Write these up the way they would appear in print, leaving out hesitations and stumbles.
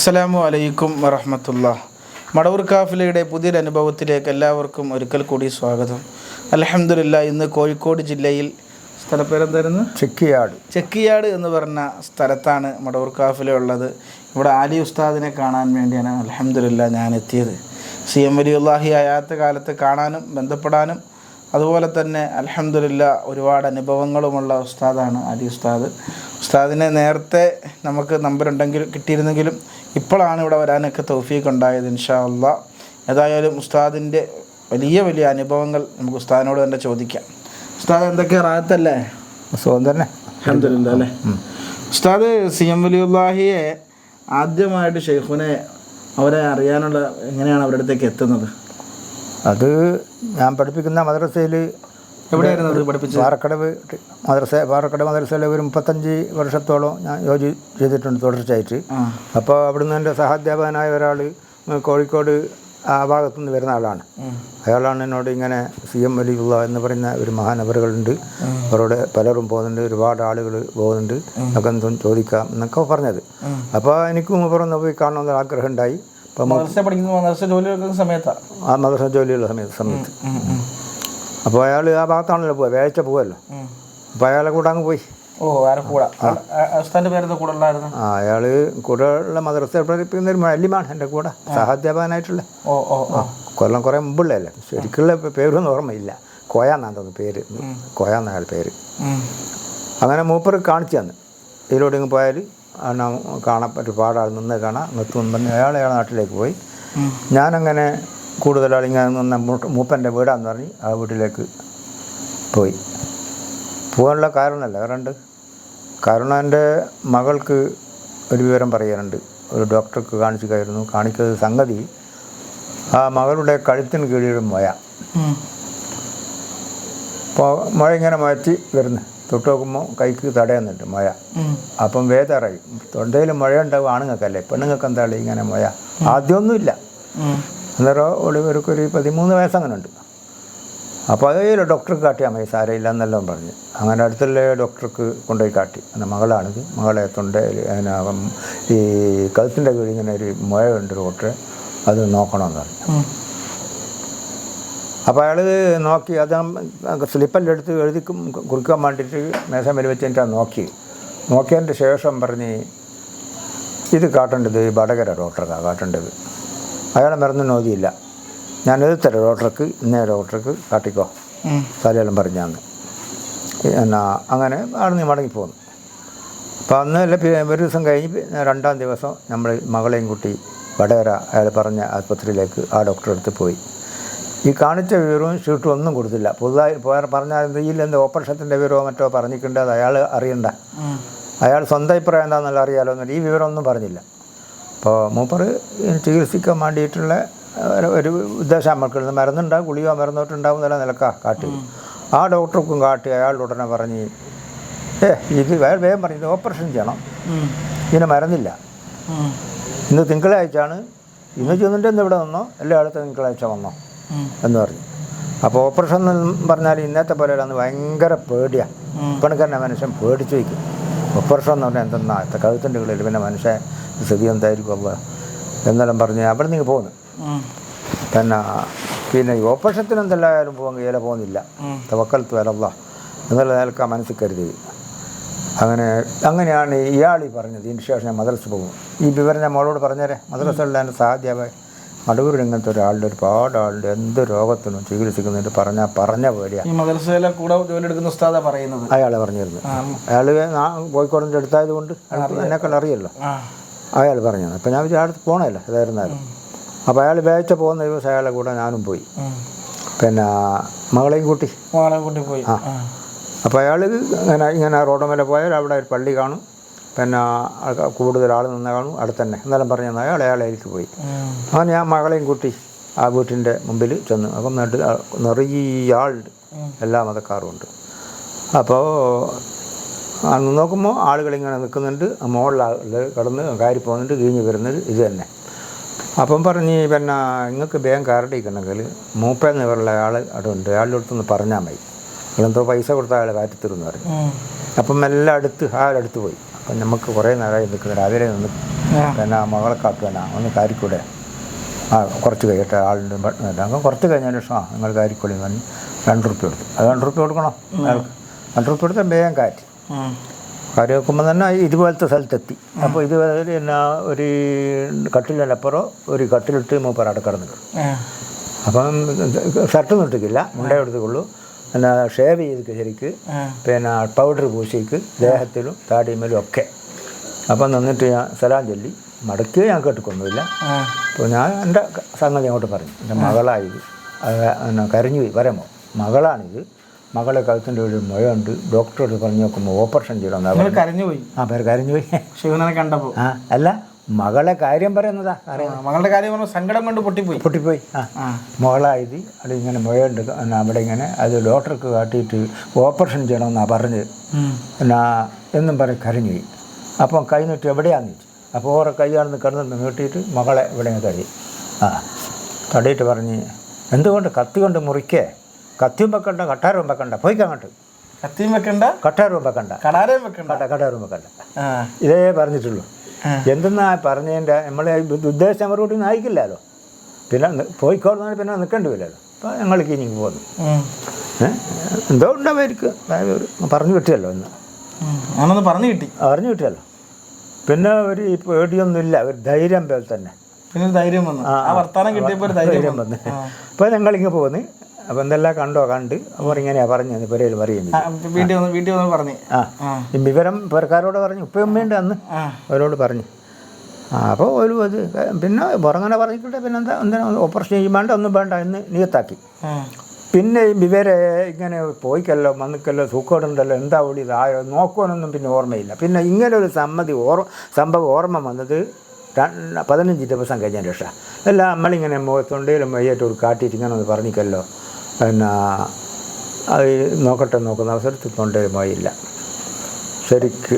അസ്സലാമു അലൈക്കും വറഹ്മത്തുള്ളാഹി. മടവൂർ കാഫിലയുടെ പുതിയൊരു അനുഭവത്തിലേക്ക് എല്ലാവർക്കും ഒരിക്കൽ കൂടി സ്വാഗതം. അൽഹംദുലില്ലാഹ്, ഇന്ന് കോഴിക്കോട് ജില്ലയിൽ സ്ഥലപ്പേരെന്തായിരുന്നു? ചെക്കിയാട് എന്ന് പറഞ്ഞ സ്ഥലത്താണ് മടവൂർ കാഫില ഉള്ളത്. ഇവിടെ ആലി ഉസ്താദിനെ കാണാൻ വേണ്ടിയാണ് അൽഹംദുലില്ലാഹ് ഞാൻ എത്തിയത്. CM വലിയുള്ളാഹി ആയാത്ത കാലത്ത് കാണാനും ബന്ധപ്പെടാനും അതുപോലെ തന്നെ അൽഹംദുലില്ലാഹ് ഒരുപാട് അനുഭവങ്ങളുമുള്ള ഉസ്താദാണ് ആലി ഉസ്താദ്. ഉസ്താദിനെ നേരത്തെ നമുക്ക് നമ്പറുണ്ടെങ്കിൽ കിട്ടിയിരുന്നെങ്കിലും ഇപ്പോഴാണ് ഇവിടെ വരാനൊക്കെ തൗഫീഖ് ഉണ്ടായത്. ഇൻഷാ അല്ലാഹ് ഏതായാലും ഉസ്താദിൻ്റെ വലിയ അനുഭവങ്ങൾ നമുക്ക് ഉസ്താദിനോട് തന്നെ ചോദിക്കാം. ഉസ്താദ് എന്തൊക്കെയാണ് റാഹത്തല്ലേ? സുഖം തന്നെ, അൽഹംദുലില്ലാഹ് അല്ലേ. ഉസ്താദ് CM വലിയുള്ളാഹിയെ ആദ്യമായിട്ട് ഷെയ്ഖുനെ അവരെ അറിയാനുള്ള എങ്ങനെയാണ് അവരുടെ അടുത്തേക്ക് എത്തുന്നത്? അത് ഞാൻ പഠിപ്പിക്കുന്ന മദ്രസയിൽ എവിടെയായിരുന്നു അത് പഠിപ്പിച്ചത്? പാറക്കടവ് മദ്രസയിൽ ഒരു 35 വർഷത്തോളം ഞാൻ ജോലി ചെയ്തിട്ടുണ്ട് തുടർച്ചയായിട്ട്. അപ്പോൾ അവിടുന്ന് എൻ്റെ സഹാധ്യാപകനായ ഒരാൾ കോഴിക്കോട് ആ ഭാഗത്തുനിന്ന് വരുന്ന ആളാണ്. അയാളാണ് എന്നോട് ഇങ്ങനെ CM വലിയുള്ള എന്ന് പറയുന്ന ഒരു മഹാനവറുകളുണ്ട്, അവരോട് പലരും പോകുന്നുണ്ട്, ഒരുപാട് ആളുകൾ പോകുന്നുണ്ട്, ഒക്കെ എന്തും ചോദിക്കാം എന്നൊക്കെ പറഞ്ഞത്. അപ്പോൾ എനിക്ക് മൂപ്പറൊന്ന് പോയി കാണണമെന്ന് ആഗ്രഹം ഉണ്ടായി. ആ മദ്രസ ജോലിയുള്ള സമയത്ത് അപ്പോൾ അയാൾ ആ ഭാഗത്താണല്ലോ പോവുക, വ്യാഴ്ച പോവല്ലോ. അപ്പോൾ അയാളെ കൂടെ അങ്ങ് പോയി. അയാൾ കൂടെ ഉള്ള മദ്രസ പഠിപ്പിക്കുന്ന ഒരു മല്യമാണ് എൻ്റെ കൂടെ സഹാധ്യാപകനായിട്ടുള്ള. കൊല്ലം കുറേ മുമ്പുള്ളതല്ലേ, ശരിക്കുള്ള പേരൊന്നും ഓർമ്മയില്ല. കോയാന്നാണ് തോന്നുന്നു പേര്, കോയാന്ന അയാൾ പേര്. അങ്ങനെ മൂപ്പർ കാണിച്ചു തന്നു, ഇതിലൂടെ ഇങ്ങ് പോയാൽ കാണാൻ ഒരുപാട് ആൾ നിന്ന് കാണാം നിർത്തുമെന്ന് പറഞ്ഞ് അയാളെ നാട്ടിലേക്ക് പോയി. ഞാനങ്ങനെ കൂടുതലാൾ ഇങ്ങനെ നിന്ന് മൂപ്പൻ്റെ വീടാന്ന് പറഞ്ഞ് ആ വീട്ടിലേക്ക് പോയി. പോകാനുള്ള കാരണമല്ല വേറുണ്ട്. കാരണം എൻ്റെ മകൾക്ക് ഒരു വിവരം പറയാനുണ്ട്. ഒരു ഡോക്ടർക്ക് കാണിക്കുന്നത് സംഗതി ആ മകളുടെ കഴുത്തിന് കീഴിൽ മുഴ. അപ്പോൾ മുഴ ഇങ്ങനെ മുഴറ്റി വരുന്നു, തൊട്ട് നോക്കുമ്പോൾ കൈക്ക് തടയുന്നുണ്ട് മുഴ. അപ്പം വേദറായി. തൊണ്ടയിൽ മുഴ ഉണ്ടാവും ആണുങ്ങൾക്കല്ലേ, പെണ്ണുങ്ങൾക്ക് എന്താ ഇങ്ങനെ മുഴ? ആദ്യമൊന്നുമില്ല. അന്നേരം ഒരു 13 വയസ്സങ്ങനെ ഉണ്ട്. അപ്പോൾ അതേ ഡോക്ടർക്ക് കാട്ടിയാൽ മതി, സാരമില്ല എന്നെല്ലാം പറഞ്ഞ്. അങ്ങനെ അടുത്തുള്ള ഡോക്ടർക്ക് കൊണ്ടുപോയി കാട്ടി. എൻ്റെ മകളാണിത്, മകളെ തൊണ്ടയിൽ ഈ കഴുത്തിൻ്റെ കീഴിൽ ഇങ്ങനെ ഒരു മുഴ ഉണ്ട്, ഡോക്ടറെ അത് നോക്കണമെന്ന് പറഞ്ഞു. അപ്പോൾ അയാൾ നോക്കി, അത് സ്ലിപ്പെല്ലാം എടുത്ത് എഴുതി കുറിക്കാൻ വേണ്ടിയിട്ട് മേശമേൽ വെച്ചിട്ടാണ് നോക്കിയതിൻ്റെ ശേഷം പറഞ്ഞ് ഇത് കാട്ടേണ്ടത് വടകര ഡോക്ടർക്കാണ് കാട്ടേണ്ടത്. അയാളെ മരുന്ന് ഓതിയില്ല. ഞാൻ എഴുത്തര ഡോക്ടർക്ക്, ഇന്നേ ഡോക്ടർക്ക് കാട്ടിക്കോ സ്ഥലമെല്ലാം പറഞ്ഞാന്ന്. എന്നാ അങ്ങനെ അവിടെ നിന്ന് മടങ്ങിപ്പോന്നു. അപ്പോൾ അന്നല്ല ഒരു ദിവസം കഴിഞ്ഞ് 2-ാം ദിവസം നമ്മൾ മകളെയും കൂട്ടി വടകര അയാൾ പറഞ്ഞ ആസ്പത്രിയിലേക്ക് ആ ഡോക്ടറെ അടുത്ത് പോയി. ഈ കാണിച്ച വിവരവും ഷീട്ടും ഒന്നും കൊടുത്തില്ല. പുതുതായി പറഞ്ഞാൽ എന്തെങ്കിലും ഓപ്പറേഷത്തിൻ്റെ വിവരമോ മറ്റോ പറഞ്ഞിട്ടുണ്ട്, അത് അയാൾ അറിയണ്ട. അയാൾ സ്വന്തം അഭിപ്രായം എന്താണെന്നല്ല അറിയാലോ എന്നല്ല, ഈ വിവരമൊന്നും പറഞ്ഞില്ല. അപ്പോൾ മൂപ്പർ ചികിത്സിക്കാൻ വേണ്ടിയിട്ടുള്ള ഒരു ഉദ്ദേശം നമ്മൾക്കുള്ളത്. മരുന്നുണ്ടാവും, ഗുളിക മരുന്നോട്ടുണ്ടാവും എന്നുള്ള നിലക്കാണ് കാട്ടി. ആ ഡോക്ടർക്കും കാട്ടി. അയാളുടെ ഉടനെ പറഞ്ഞ് ഇത് വേഗം പറഞ്ഞു, ഇത് ഓപ്പറേഷൻ ചെയ്യണം, ഇതിന് മരുന്നില്ല. ഇന്ന് തിങ്കളാഴ്ചയാണ്, ഇന്ന് ചെന്നിട്ട് ഇവിടെ നിന്നോ, എല്ലായിടത്തും തിങ്കളാഴ്ച വന്നോ എന്ന് പറഞ്ഞു. അപ്പോൾ ഓപ്പറേഷൻ എന്ന് പറഞ്ഞാൽ ഇന്നത്തെ പോലെ അന്ന് ഭയങ്കര പേടിയാണ്. പണിക്കാരനെ മനുഷ്യൻ പേടിച്ചു വയ്ക്കും. ഓപ്പറേഷൻ എന്ന് പറഞ്ഞാൽ എന്തെന്നാ കഴുത്തിൻ്റെ ഉള്ളിൽ പിന്നെ മനുഷ്യൻ സ്ഥിതി എന്തായിരിക്കും അല്ല എന്നെല്ലാം പറഞ്ഞ് അവിടെ നിന്ന് പോകുന്നു. പിന്നെ ഈ ഓപ്പറേഷത്തിന് എന്തെല്ലായാലും പോകാൻ കഴിയില്ല, പോകുന്നില്ല. തവക്കൽത്തു അലല്ലാഹ് എന്നുള്ള നിലക്കാ മനസ്സിൽ കരുതി. അങ്ങനെയാണ് ഇയാൾ ഈ പറഞ്ഞത്. ഇതിന് ശേഷം ഞാൻ മദ്രസ പോകും. ഈ വിവരം ഞാൻ മോളോട് പറഞ്ഞേരെ. മദ്രസയുള്ള എൻ്റെ സഹാധ്യാപകൻ മടവൂരിൽ ഇങ്ങനത്തെ ഒരാളുടെ ഒരുപാട് ആളുടെ എന്ത് രോഗത്തിനും ചികിത്സിക്കുന്നതിന് പറഞ്ഞ പേടിയാണ്. ഈ മദ്രസയിലെ കൂടെ ജോലി എടുക്കുന്ന ഉസ്താദാണ് പറയുന്നത്. അയാളെ പറഞ്ഞിരുന്നു. അയാൾ കോഴിക്കോടിൻ്റെ അടുത്തായത് കൊണ്ട് എന്നെക്കൊണ്ട് അറിയല്ലോ. അയാൾ പറഞ്ഞത്. അപ്പം ഞാൻ അടുത്ത് പോകണമല്ലോ ഏതായിരുന്നാലും. അപ്പോൾ അയാൾ വേഴ്ച പോകുന്ന ദിവസം അയാളെ കൂടെ ഞാനും പോയി. പിന്നെ മകളെയും കൂട്ടി പോയി. അപ്പോൾ അയാൾ ഇങ്ങനെ റോഡ് മേലെ പോയാൽ അവിടെ ഒരു പള്ളി കാണും, പിന്നെ കൂടുതൽ ആൾ നിന്ന് കാണും, അവിടെ തന്നെ എന്നാലും പറഞ്ഞാൽ അയാളേക്ക് പോയി. അങ്ങനെ ഞാൻ മകളെയും കൂട്ടി ആ വീട്ടിൻ്റെ മുമ്പിൽ ചെന്നു. അപ്പം നിറയെ ആളുണ്ട്, എല്ലാ മതക്കാരും ഉണ്ട്. അപ്പോൾ അന്ന് നോക്കുമ്പോൾ ആളുകളിങ്ങനെ നിൽക്കുന്നുണ്ട്, മുകളിൽ കടന്ന് കയറി പോകുന്നുണ്ട്, കിഴിഞ്ഞ് വരുന്നത് ഇത് തന്നെ. അപ്പം പറഞ്ഞ് പിന്നെ നിങ്ങൾക്ക് വേഗം കയറിയിക്കണമെങ്കിൽ മൂപ്പേന്ന് പറഞ്ഞ ആൾ അവിടെ ഉണ്ട്, അയാളുടെ അടുത്തൊന്ന് പറഞ്ഞാൽ മതി, എന്തോ പൈസ കൊടുത്ത അയാൾ കാറ്റിത്തരുമെന്ന് പറഞ്ഞു. അപ്പം എല്ലാം അടുത്ത് പോയി. അപ്പം നമുക്ക് കുറേ നേരമായി നിൽക്കുന്നത്, രാവിലെ നിന്ന് പിന്നെ മകളെ കാട്ടുവാനാ ഒന്ന് കാരിക്കൂടെ കുറച്ച് കഴിയട്ടെ ആളുണ്ട് അങ്ങനെ കുറച്ച് കഴിഞ്ഞതിന് ശേഷം നിങ്ങൾ കാരിക്കൂടി പറഞ്ഞ് 2 റുപ്യ കൊടുത്തു. അത് 2 റുപ്യ കൊടുക്കണം അയാൾക്ക്. 2 റുപ്യ കൊടുത്താൽ വേഗം കാറ്റ് വെക്കുമ്പോൾ തന്നെ ഇതുപോലത്തെ സ്ഥലത്തെത്തി. അപ്പോൾ ഇത് പിന്നെ ഒരു കട്ടിലപ്പുറം ഒരു കട്ടിലിട്ട് മൂപ്പർ അവിടെ കിടന്നിട്ട്. അപ്പം ഷർട്ട് നിർത്തിക്കില്ല, മുണ്ട എടുത്തുകൊള്ളൂ, പിന്നെ ഷേവ് ചെയ്തിട്ട് ശരിക്ക്, പിന്നെ പൗഡർ പൂശിക്ക് ദേഹത്തിലും താടിമേലും ഒക്കെ. അപ്പം നിന്നിട്ട് ഞാൻ സലാം ചൊല്ലി മടക്കി ഞാൻ കേട്ടിക്കൊന്നുമില്ല. അപ്പോൾ ഞാൻ എൻ്റെ സംഗതി അങ്ങോട്ട് പറഞ്ഞു, എൻ്റെ മകളായത് പിന്നെ കരഞ്ഞു പോയി പറയുമ്പോൾ മകളാണിത്, മകളെ കഴുത്തിൻ്റെ ഒരു മുഴയുണ്ട്, ഡോക്ടറോട് പറഞ്ഞു നോക്കുമ്പോൾ ഓപ്പറേഷൻ ചെയ്യണം. കരഞ്ഞുപോയി. കരഞ്ഞുപോയി ശിവനെ കണ്ടപ്പോൾ. അല്ല മകളെ കാര്യം പറയുന്നതാ, മകളുടെ കാര്യം പറഞ്ഞു, സങ്കടം കൊണ്ട് പൊട്ടിപ്പോയി. മകളായത് അത് ഇങ്ങനെ മുഴയുണ്ട് അവിടെ ഇങ്ങനെ, അത് ഡോക്ടർക്ക് കാട്ടിയിട്ട് ഓപ്പറേഷൻ ചെയ്യണമെന്നാണ് പറഞ്ഞത് എന്നാ എന്നും പറഞ്ഞ് കരഞ്ഞുപോയി. അപ്പം കൈ നീട്ടി എവിടെയാണെന്ന് ചോദിച്ചു. അപ്പോൾ ഓരോ കൈയാണെന്ന് കിടന്ന് നീട്ടിയിട്ട് മകളെ ഇവിടെ തടി തടിയിട്ട് പറഞ്ഞ് എന്തുകൊണ്ട് കത്തി കൊണ്ട് മുറിക്കേ, കത്തിയും വെക്കണ്ട കട്ടാരവും വെക്കണ്ട, പോയിക്കങ്ങോട്ട്. കത്തിയും വെക്കണ്ട കട്ടാരവും വെക്കണ്ട, കടാരവും വെക്കണ്ട, ഇതേ പറഞ്ഞിട്ടുള്ളൂ. എന്തെന്നാ പറഞ്ഞതിൻ്റെ നമ്മൾ ഉദ്ദേശം അവരോട് നയിക്കില്ലല്ലോ. പിന്നെ പോയിക്കോളുന്ന പിന്നെ നിൽക്കേണ്ടി വരില്ലല്ലോ. അപ്പോൾ ഞങ്ങൾക്ക് ഇനി പോകുന്നു എന്തോ ഉണ്ടാവായിരിക്കും, പറഞ്ഞു കിട്ടിയല്ലോ ഇന്ന്. ഞാനൊന്ന് പറഞ്ഞു കിട്ടിയല്ലോ. പിന്നെ ഒരു പേടിയൊന്നുമില്ല, ഒരു ധൈര്യം പോലെ തന്നെ. പിന്നെ ധൈര്യം വന്നു, വർത്താനം കിട്ടിയപ്പോൾ ധൈര്യം വന്നു. അപ്പോൾ ഞങ്ങളിങ്ങനെ പോകുന്നു. അപ്പോൾ എന്തെല്ലാം കണ്ട് അപ്പോൾ ഇങ്ങനെയാണ് പറഞ്ഞു പെരയിൽ പറയുന്നത്. വീട്ടിൽ വന്ന് പറഞ്ഞു വിവരം പേർക്കാരോട് പറഞ്ഞു, ഉപ്പയമ്മയുണ്ട് അന്ന് അവരോട് പറഞ്ഞു. അപ്പോൾ ഒരു അത് പിന്നെ പുറങ്ങനെ പറഞ്ഞിട്ട് പിന്നെ എന്താ ഓപ്പറേഷൻ ചെയ്യുമ്പോൾ ഒന്നും വേണ്ട എന്ന് നിയത്താക്കി. പിന്നെ വിവരെ ഇങ്ങനെ പോയിക്കല്ലോ വന്നിക്കല്ലോ സൂക്കോടുണ്ടല്ലോ എന്താ വിളി ആയോ നോക്കുവാനൊന്നും പിന്നെ ഓർമ്മയില്ല. പിന്നെ ഇങ്ങനെ ഒരു സംഭവം ഓർമ്മ വന്നത് 15 ദിവസം കഴിഞ്ഞതിന് ശേഷം. എല്ലാം നമ്മളിങ്ങനെ തൊണ്ടയിലും വയ്യായിട്ട് ഒരു കാട്ടിയിട്ട് ഇങ്ങനെ ഒന്ന് പറഞ്ഞിക്കല്ലോ, പിന്നെ അത് നോക്കുന്ന അവസരത്തിൽ തൊണ്ടയിൽ പോയില്ല ശരിക്ക്.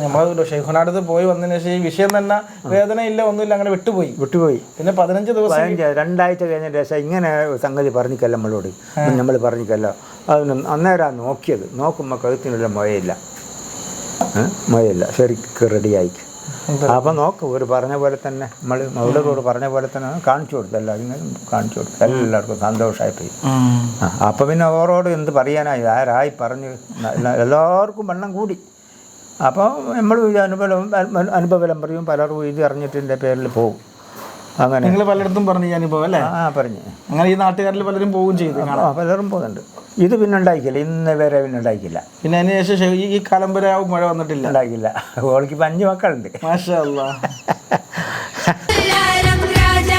നമ്മൾ ഷെയ്ഖുനാടത്ത് പോയി വന്നതിന് ശേഷം ഈ വിഷയം തന്നെ വേദനയില്ല ഒന്നുമില്ല, അങ്ങനെ വിട്ടുപോയി. പിന്നെ 15 ദിവസം 2 ആഴ്ച കഴിഞ്ഞ ശേഷം ഇങ്ങനെ സംഗതി പറഞ്ഞിക്കല്ലോ നമ്മളോട്, നമ്മൾ പറഞ്ഞിക്കല്ലോ. അതിന് അന്നേരം നോക്കിയത്, നോക്കുമ്പോൾ കഴുത്തിനുള്ള മുഴയില്ല ശരിക്ക് റെഡിയായി. അപ്പം നോക്ക് ഒരു പറഞ്ഞ പോലെ തന്നെ നമ്മൾ മൗലരോട് പറഞ്ഞ പോലെ തന്നെ കാണിച്ചു കൊടുത്തു, എല്ലാവരും കാണിച്ചു കൊടുത്തു, എല്ലാവർക്കും സന്തോഷമായി പോയി. അപ്പം പിന്നെ ഓരോട് എന്ത് പറയാനായി, ആരായി പറഞ്ഞ് എല്ലാവർക്കും വെള്ളം കൂടി. അപ്പോൾ നമ്മൾ അനുഭവം പറയും, പലരും ഇത് അറിഞ്ഞിട്ടിൻ്റെ പേരിൽ പോകും. അങ്ങനെ നിങ്ങൾ പലയിടത്തും പറഞ്ഞു അനുഭവം അല്ലേ? പറഞ്ഞു. അങ്ങനെ ഈ നാട്ടുകാരിൽ പലരും പോവുകയും ചെയ്തു. പലരും പോകുന്നുണ്ട്. ഇത് പിന്നെ ഉണ്ടായിക്കില്ല, ഇന്ന് വരെ പിന്നെ ഉണ്ടായിക്കില്ല. പിന്നെ അതിന് ശേഷം ഈ കാലം വരെ മഴ വന്നിട്ടില്ല, ഉണ്ടായിക്കില്ല. ഓൾക്ക് 5 മക്കളുണ്ട്. മാഷാ അല്ലാ. രാജ